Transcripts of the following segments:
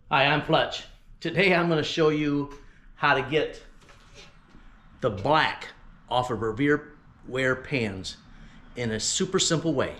Hi, I'm Fletch. Today I'm going to show you how to get the black off of Revere Ware pans in a super simple way.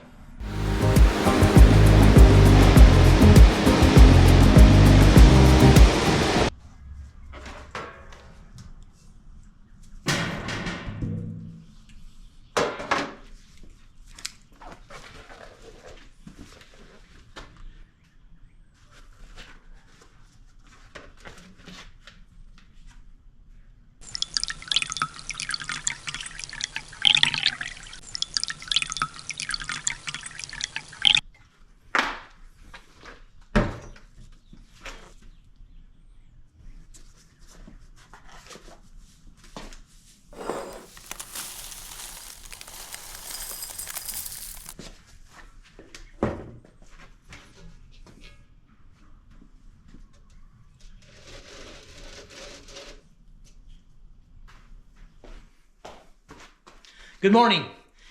Good morning.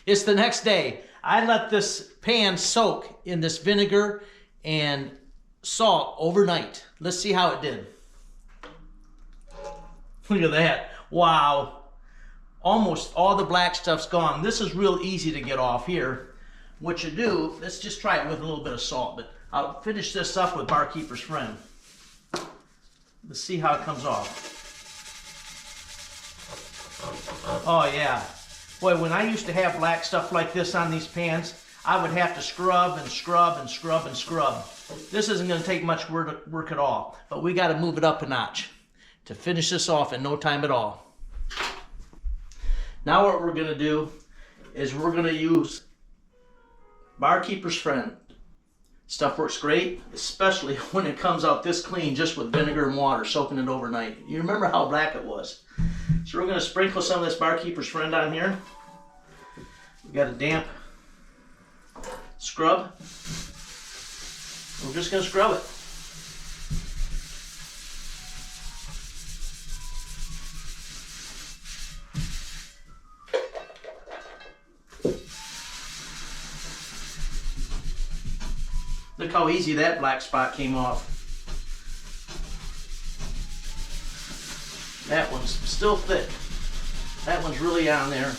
It's the next day. I let this pan soak in this vinegar and salt overnight. Let's see how it did. Look at that. Wow. Almost all the black stuff's gone. This is real easy to get off here. What you do, let's just try it with a little bit of salt, but I'll finish this up with Barkeeper's Friend. Let's see how it comes off. Oh yeah. Boy, when I used to have black stuff like this on these pans, I would have to scrub and scrub and scrub and scrub. This isn't going to take much work at all, but we got to move it up a notch to finish this off in no time at all. Now what we're going to do is we're going to use Barkeeper's Friend. Stuff works great, especially when it comes out this clean just with vinegar and water, soaking it overnight. You remember how black it was. So we're going to sprinkle some of this Barkeeper's Friend on here. We got a damp scrub. We're just going to scrub it. Look how easy that black spot came off. That one's still thick. That one's really on there.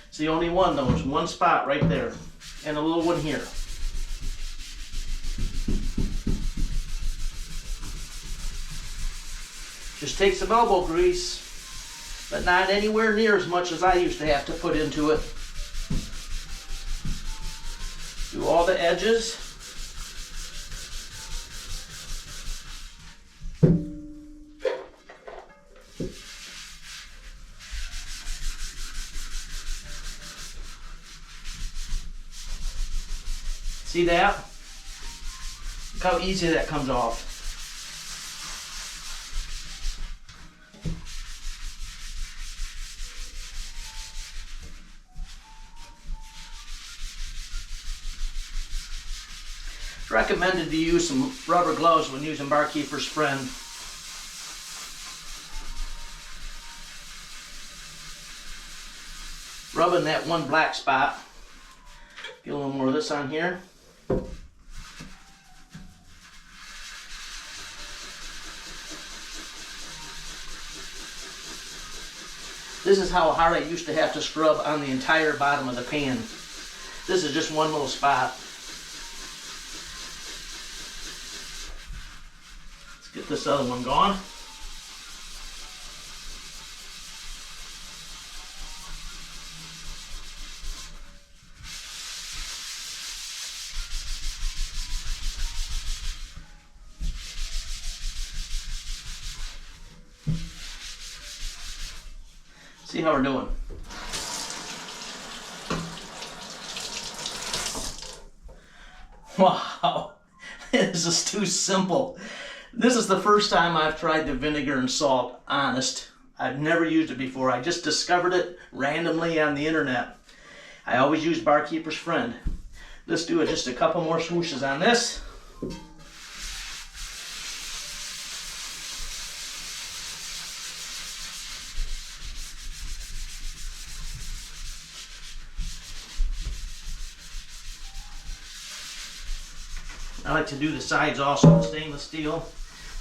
It's the only one though. There's one spot right there. And a little one here. Just take some elbow grease, but not anywhere near as much as I used to have to put into it. Do all the edges. See that? Look how easy that comes off. It's recommended to use some rubber gloves when using Barkeeper's Friend. Rubbing that one black spot. Get a little more of this on here. This is how hard I used to have to scrub on the entire bottom of the pan. This is just one little spot. Let's get this other one gone. See how we're doing. Wow, this is too simple. This is the first time I've tried the vinegar and salt, honest. I've never used it before. I just discovered it randomly on the internet. I always use Barkeeper's Friend. Let's do just a couple more swooshes on this. I like to do the sides also with stainless steel.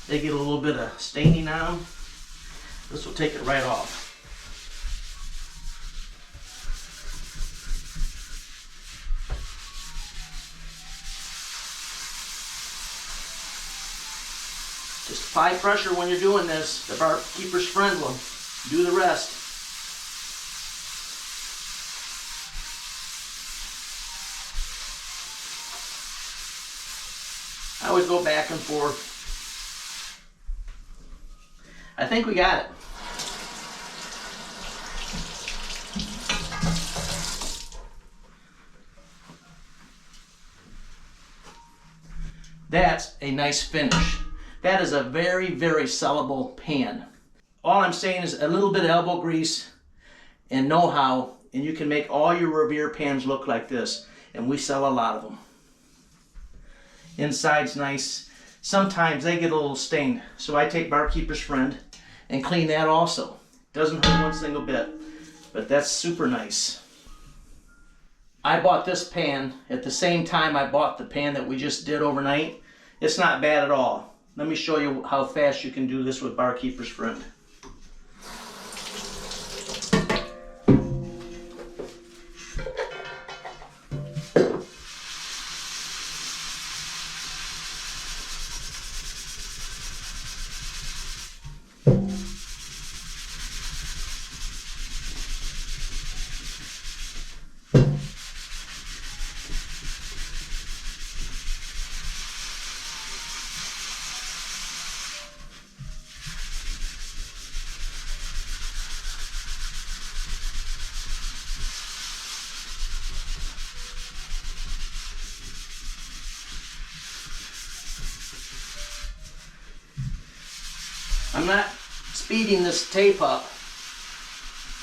They get a little bit of staining on them. This will take it right off. Just apply pressure when you're doing this. The barkeeper's friend will do the rest. I always go back and forth. I think we got it. That's a nice finish. That is a very, very sellable pan. All I'm saying is a little bit of elbow grease and know-how, and you can make all your Revere pans look like this. And we sell a lot of them. Inside's nice. Sometimes they get a little stained, so I take Barkeeper's Friend and clean that also. Doesn't hurt one single bit, but that's super nice. I bought this pan at the same time I bought the pan that we just did overnight. It's not bad at all. Let me show you how fast you can do this with Barkeeper's Friend. I'm not speeding this tape up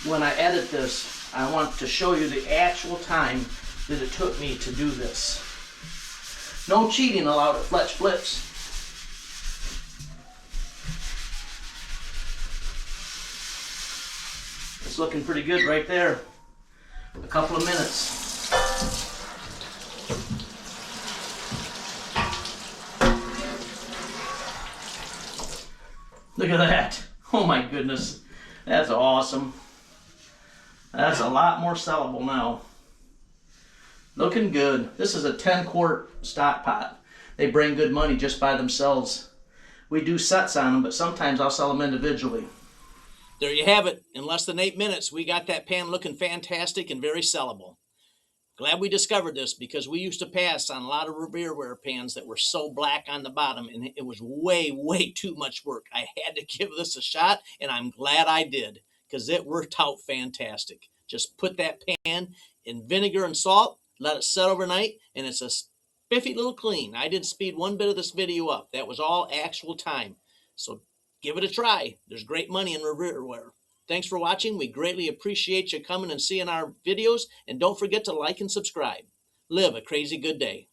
when I edit this. I want to show you the actual time that it took me to do this. No cheating allowed at Fletch Flips. It's looking pretty good right there. A couple of minutes. Look at that. Oh my goodness. That's awesome. That's a lot more sellable now. Looking good. This is a 10-quart stock pot. They bring good money just by themselves. We do sets on them, but sometimes I'll sell them individually. There you have it. In less than 8 minutes, we got that pan looking fantastic and very sellable. Glad we discovered this, because we used to pass on a lot of Revere Ware pans that were so black on the bottom, and it was way, way too much work. I had to give this a shot, and I'm glad I did, because it worked out fantastic. Just put that pan in vinegar and salt, let it set overnight, and it's a spiffy little clean. I didn't speed one bit of this video up. That was all actual time. So give it a try. There's great money in Revere Ware. Thanks for watching. We greatly appreciate you coming and seeing our videos. And don't forget to like and subscribe. Live a crazy good day.